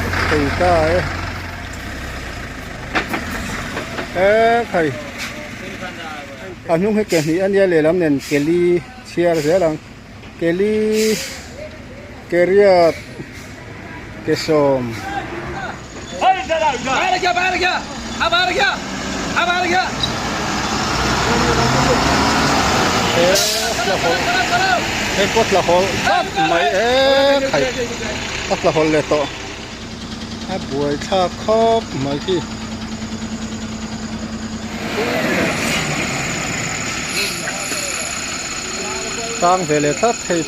chuộc từ cái thầy anh nhung hay kể thì anh ấy làm nên kể ly chia ra rằng kể ly kể riết kể sôm cái cốt là hol mấy thầy cốt là hol lệ to buổi cha khóc mấy khi tăng về lệ thắt thầy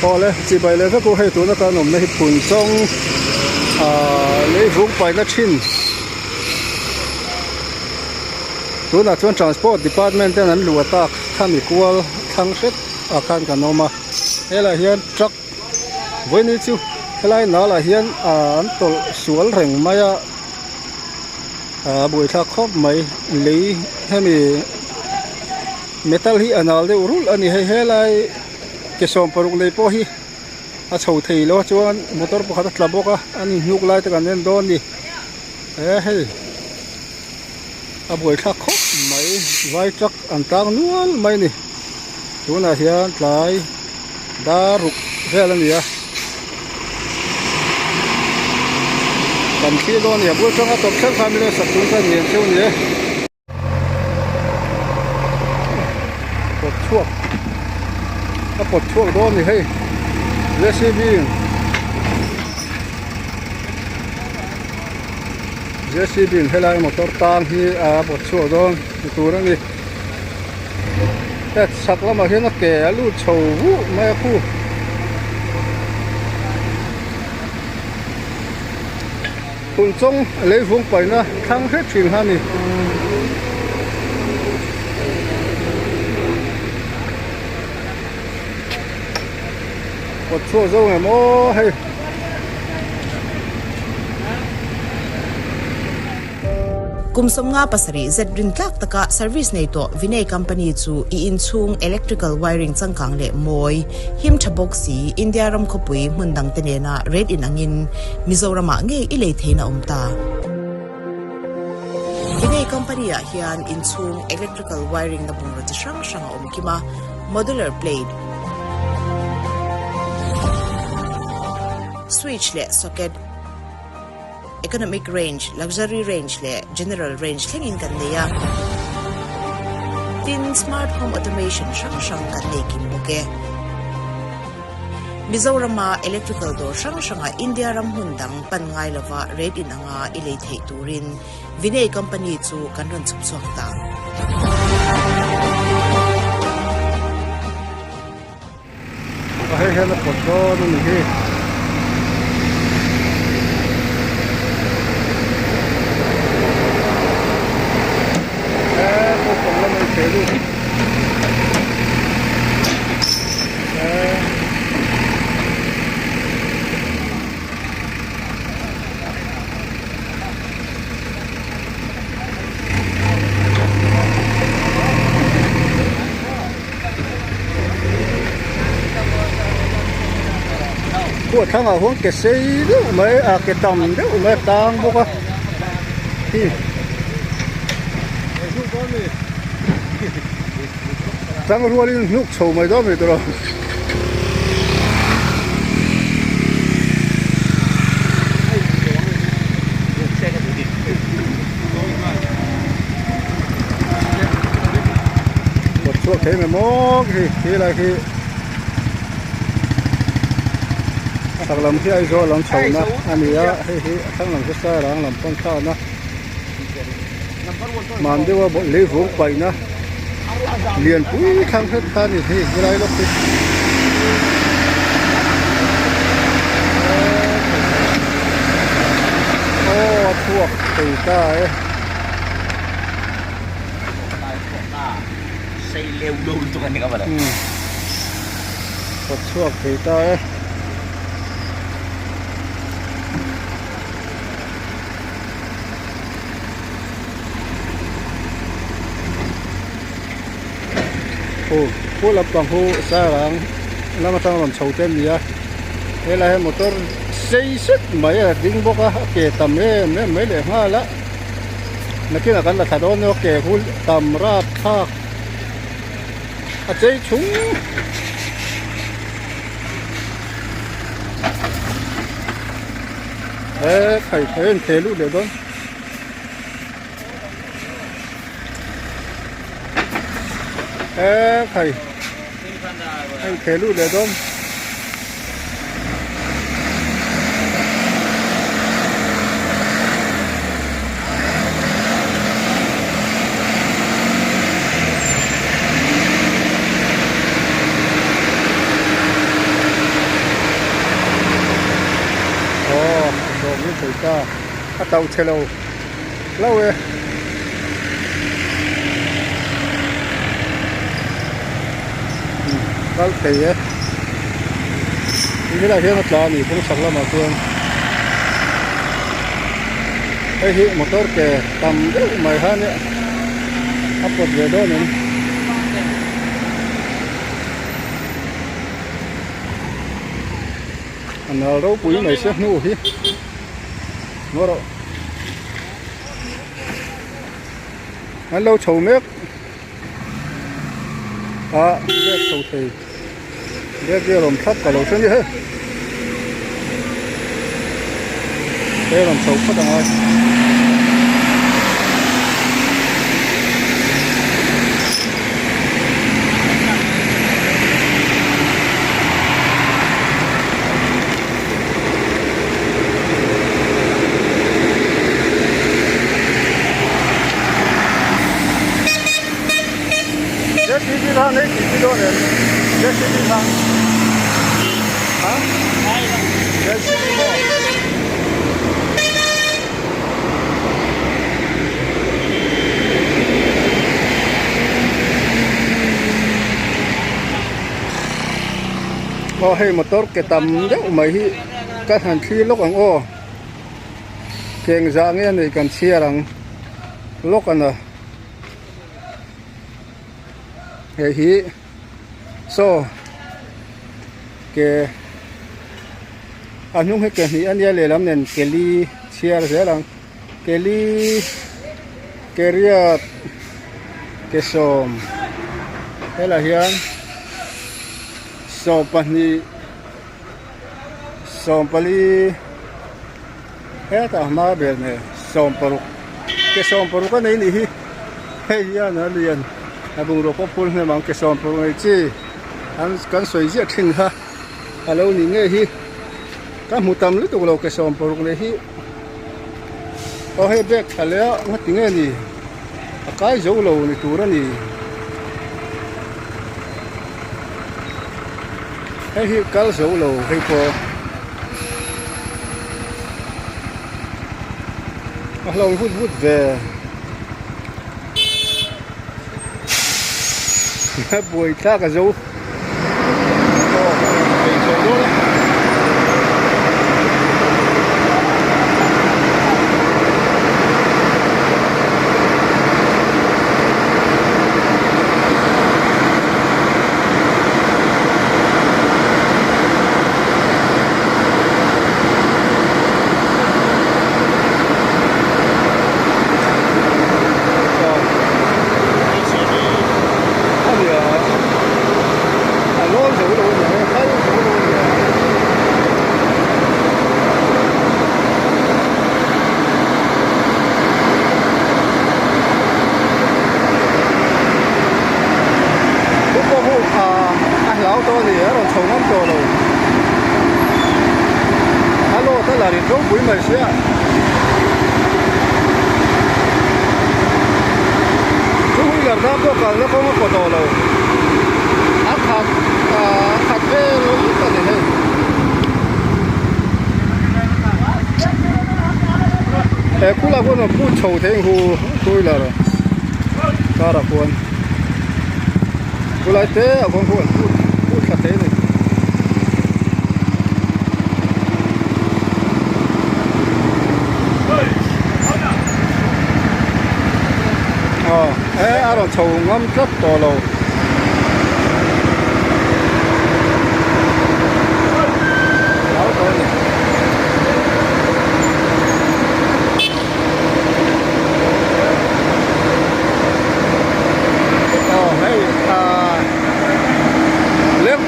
phò lệ chỉ bài lệ các cô hay tụi nó ta nộp này phun trong lấy vốn bài nó chín tụi nó chuyên transport department nên anh lùa ta tham equal thăng xếp akan cả noma đây là hiện truck với ní chú cái này nó là hiện anh tổ suối rừng mày buổi thác khóc mấy lấy hay mi metal hi anal de urul ani he lai ke som paruk le po hi a chho thei lo chuan motor pakhat tlaboka ani hnuk lai ta kan nen don ni he a buai thak khop mai vai truck an tang nual mai ni tuna hian tlai daruk vel ani a kan khi don ni bu changa top thak family satun ka ni cheu ni chuộc nó bột chuộc đó thì hay JCB hay là motor tang thì bột chuộc đó thì tụi nó đi cái sạc lắm mà hiện nó kẻ lú chầu vũ mấy khu tụi trong lấy vùng bảy nó thăng hết chuyện ha nè một số dâu này mô hay kum som nga pasari zedrin tlak taka service nei to Vinay company chu I in chung electrical wiring changkang le moi him thabok si India ram khopui mundang tenena red in angin Mizoram nge ilei theina omta Vinay company hian in chung electrical wiring na bungra chi sang sang omkima modular blade switch le socket economic range luxury range le general range thengin kan neya tin smart home automation sang kan nei kin buke Mizoram electrical door sang India ram hundang pan ngai lova red in anga ilei thei turin Vinay company chu kan ron chup chuak ta hay là bột đó nó như thế một phần là mình chế luôn của thằng ở hướng cái xây đó mấy cái tầm đó mấy tang bốc á thì tăng ruột đi nước sầu mấy đó mấy đó một số thế mà mốc thì là khi sạc làm khi ai rồi làm sầu na anh ấy hay thằng làm cái sao làm con sao na màn đi qua bộ lấy vốn quậy na liền cúi thang hết ta thì cái này nó thì thuộc từ cái xây leo luôn cho anh các bạn thuộc từ cái cô lập bằng hô xa rằng nó mà tăng làm sầu tên gì á thế là motor xây sức mấy là dính bốc á kể tầm mấy lẻ hoa lá nó kia là cái là thằng đó nó kể khu tầm ra thác à chơi chúng phải thấy thế luôn để đó phải anh thế luôn để đó rồi như thế ta tàu xe lâu rồi cái gì ấy cái này hiện là gì cũng sắp lắm mà phương cái hiện motor ke tầm rất mày hơn ấy áp một về đó nữa anh đâu quý mày xếp nu hi nó đâu anh lâu chầu mép à biết chầu thì biết làm thấp cả lâu xưa đi hết biết làm chầu phát rồi đi ra đấy đi đâu đấy để đi ra hả để đi đâu hay motor cái tầm đấy mấy cái hàng khi lúc anh ô keng ra nghe này cần chia rằng lúc anh à hi so ke anung he ke ni ania le lam nen keli chia ra lang keli keria ke som hela hian so pani som pali he ta ma be ne som paru ke som paru ka nei ni hi he ya na lian abung ro ko pul ne mang ke som paru nei chi an kan soi ji thin ha alo ni nge hi ka mutam lu tu lo ke som paru ne hi o he bek thale ma tinge ni akai zo lo ni tur ani he hi kal zo lo he ko alo vút về buổi ta cả dấu quý mày xíu chú huy làm ra có cần nó không có đồ đâu áp hạt về nó ít là thế này cú là con nó cú trầu thế cú tôi là ta là con cú lại thế à con cú thật thế này ở đó chầu ngâm rất to lâu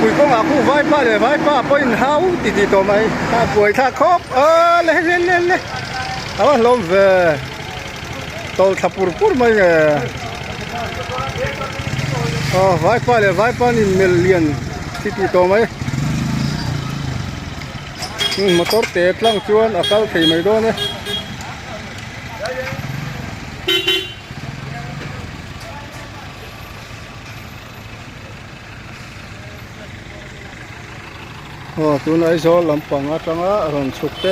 ปุ๋ยก็มาคู่ไว้ป้าเลยไว้ป้าป้อยเฮาติดตัวไหมถ้าป่วยถ้าครบเลยเอาลมเวตอลทับปูร์ไหมไว้ป้าเลยไว้ป้านี่มิลเลียนติดตัวไหมมอเตอร์เตะลังชวนอาการที่ไม่โดนเนี่ยตัวนั้นโซ่ลำปังจังรอนสุกเตะ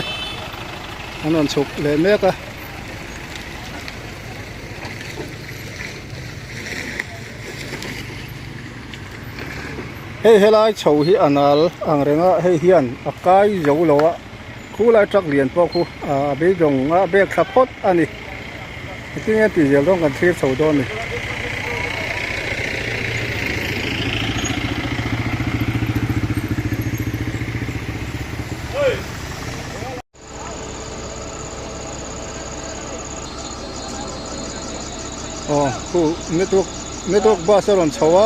รอนสุกเลยเมกะเฮ้ยไล่ชาวฮีอันนั้นอังเรงะเฮียนอากาศเจ้าโลวะคู่ไล่จักเรียนพวกคู่เบจงเบกขับพดอันนี้ที่นี่ตีเจ้าต้องกันเทียบสาวโดนนี่คู่เนตวกบ้าสรอนชาวะ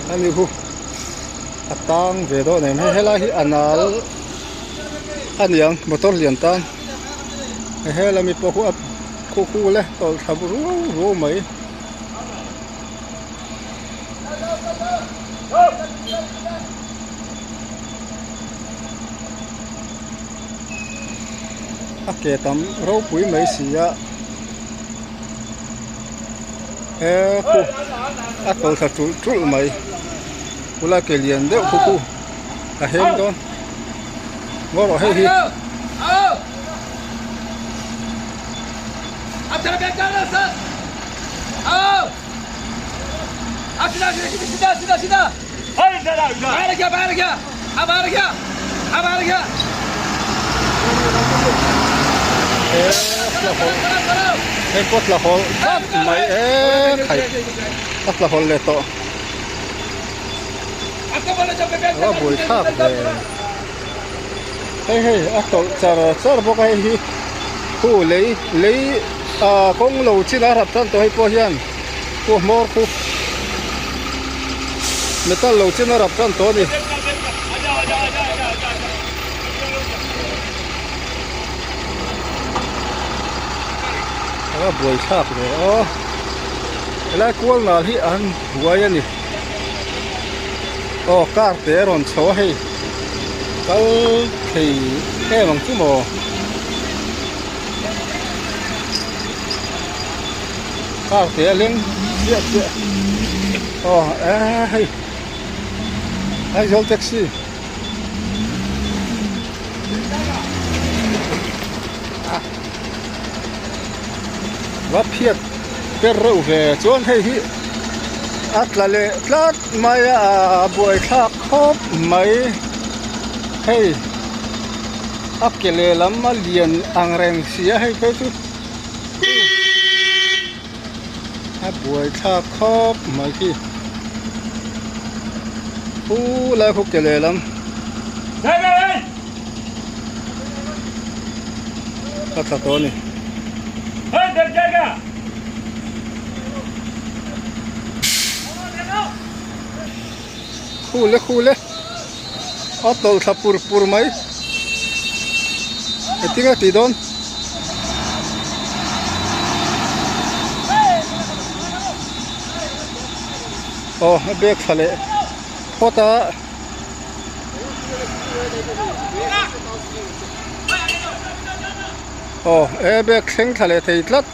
อันนี้คู่ตั้งเวโดเนี่ยให้ไล่อันนั้นอันยังมอเตอร์เลียนตันให้เรามีพวกคู่เลยตอนทำรู้ไหมเกตัมเราปุ๋ยไม่เสียคู่ตอนถ้าจุลไหมเวลาเกลียนเดี๋ยวคู่เห็นก่อนว่าเราให้ที่Abdullah bekler nasıl? Al. Aşağı sida. Hayır sana. Baraka. Abaraka. Pot la hol. Mai khai. Pot la hol le to. Bui thak le. Hey, to char bo kai hi. Khu lấy con lầu chỉ là hấp dẫn tôi hay hiền của mor khu người ta lầu chỉ là hấp dẫn tôi đi buổi sáp rồi lại cuốn là hi ăn buổi này cá té ròn xấu hay cái thì cái bằng chứ mò cao té lên diện hay dấu taxi vấp phiệt cái rượu về chuôn hay hi là lệ lát mai buổi thác khóc mấy hay cái lệ lắm mà liền ăn rèn xía hay cái chút buổi thác khóc mấy khi lại khúc cái lệ lắm thật tốt này khu lệ tol sa pur mai etinga tidon bek khale phota bek seng khale theitlat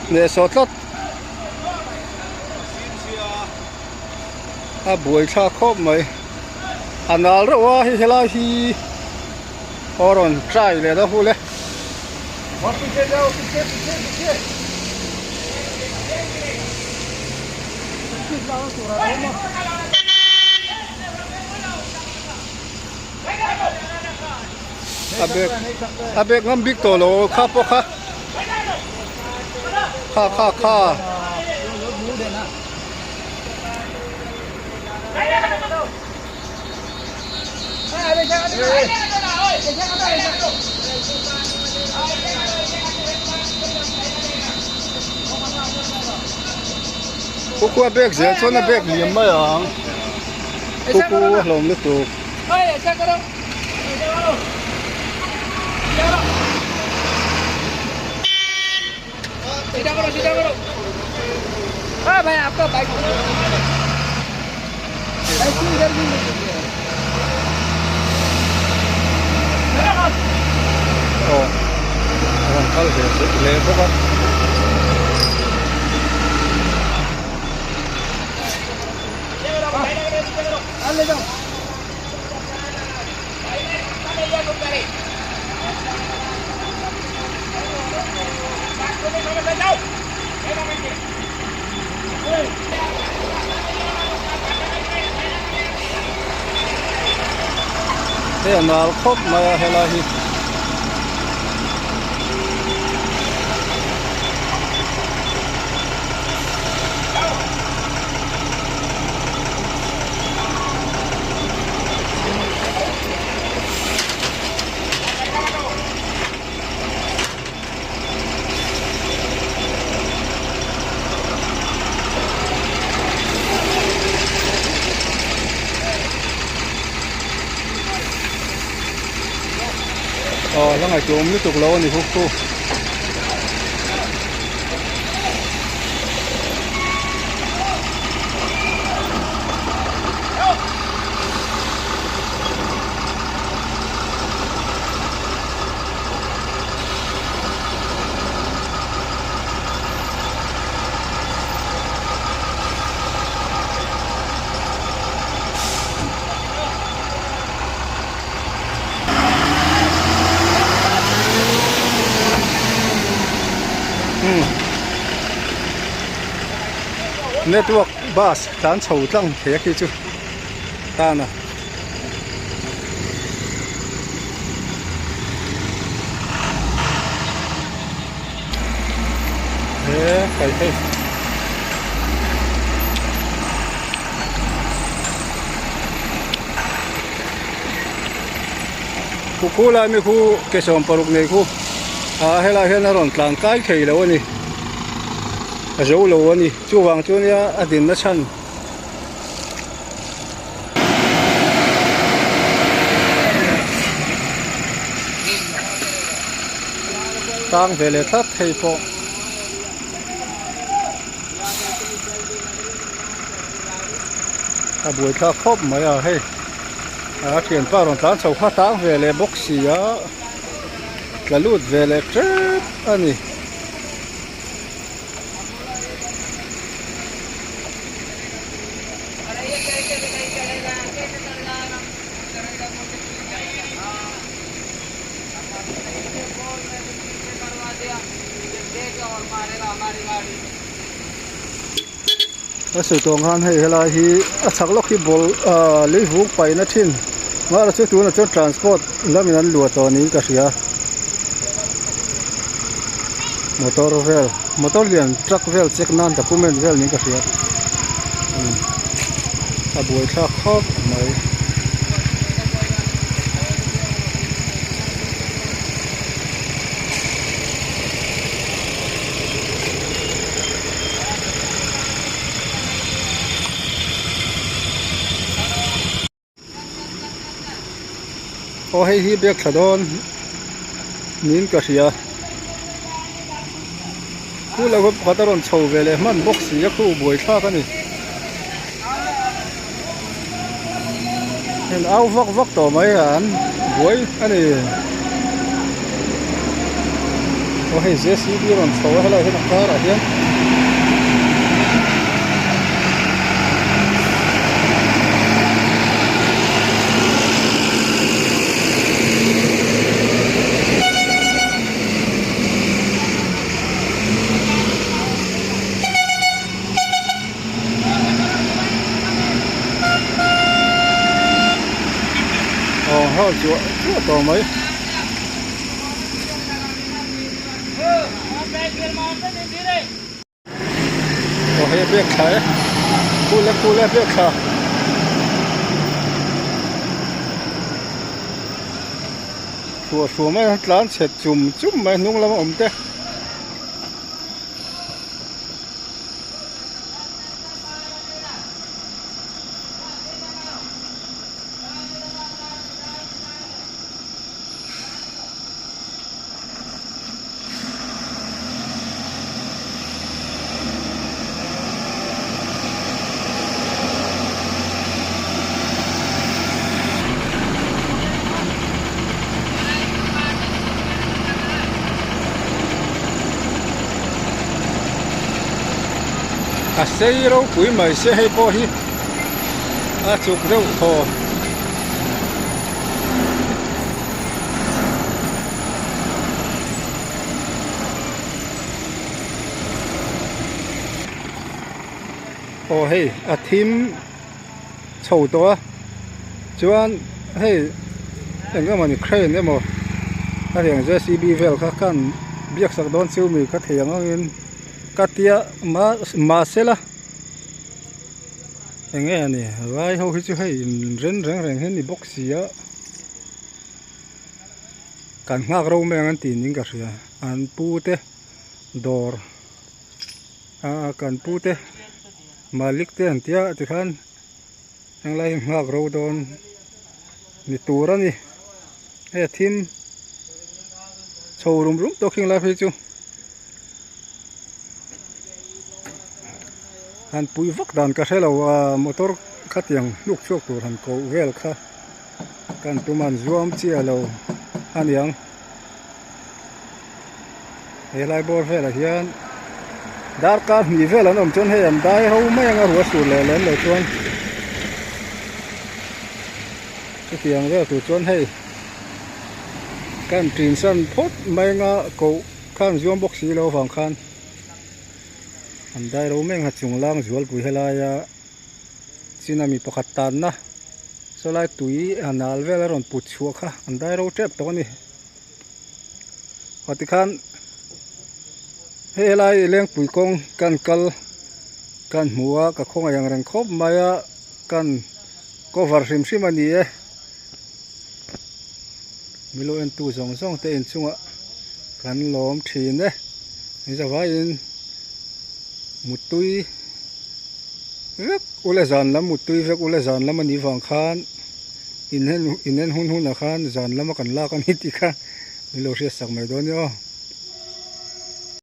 ne sotlat buổi sa khop mai anal ro hi hela hi oron trai le da hule abek ngam big to lo kha po kha Cô bek dễ cho nó bek liềm mà Kuku lom lu tu. Oi, check karo. Sida karo. Ah, भाई आपका बाइक इधर भी Oh, orang kal le boka. ले जाओ Thế nào khóc mà hay là hi. Là ngày chúng mới tục lâu thì hút thu. Network bus tan chầu tăng thế kia chứ ta nè thế phải khu lại mấy khu cái sòng paruk này khu hay là nó còn tàn cái khỉ đâu nè dấu lâu nè chú vàng chú nha đến nó chăn tăng về lại thắt hay po buổi ta khóc mấy hay chuyện bao rồi tán sầu phát tăng về lại bốc xì là lút về lại chết anh nè sự tuồng han hay là hi sắc lóc hi bol lấy vũ bay na thin ngã là chỗ tu là chỗ transport làm mình ăn lúa to ní cả xia motor liền truck vel check nan document vel ní cả xia buổi sa khóc mấy hay hi bek thadon nin ka ria ku la gop khataron chho vele man box ya khu boi tha ka ni en au vak to mai an boi ani hay JCB ron chho hala hin ka ra hian chúa to mấy hay biết khai cu lẽ biết khai chùa mấy lán sệt chùm mấy nung lắm ổn thế à xây rau quý mày sẽ hay po hi à chụp rau thò ô hey à thím chầu to chuan hey anh cái mà ni crane đấy mà cái hàng JCB vel các căn biết sắc đón siêu mi các hàng anh cái tia mà sẽ là anh nghe này vai hậu chứ hay rèn hết đi box gì á cần ngạc râu mấy anh tin những cái gì anh pute door cần pute malik te anh tia thì khan anh lại ngạc râu đón ni tura ni hey team showroom tôi khi lại phải chú han pui vak dan ka helo motor khatiang luk chok tur han ko vel kha kan tuman zuam chi alo aniang helai bor vela hian dar ka ni vel an om chon he am dai ho mai anga ruwa sur le len le chuan cái tiang vel tu chon hei kan trin san phot mai nga ko kan zuam box si lo wang khan anh đây đâu mấy hạt trùng lang ruột bùi hay là xin ami pakhat tan na so lai tui anal vela ron put chuak ha anh đây đâu trep to ni hati khan he lai leng pui kong kan kal kan hua ka khong ayang reng khop maya kan cover sim sim ani e milo en tu zong zong te en chunga kan lom thin e ni zawai in mutui vek ule zan lam mutui vek ule zan lam ani wang khan in hen hun hun khan zan lam kan la kan hiti kha milo se sak mai don yo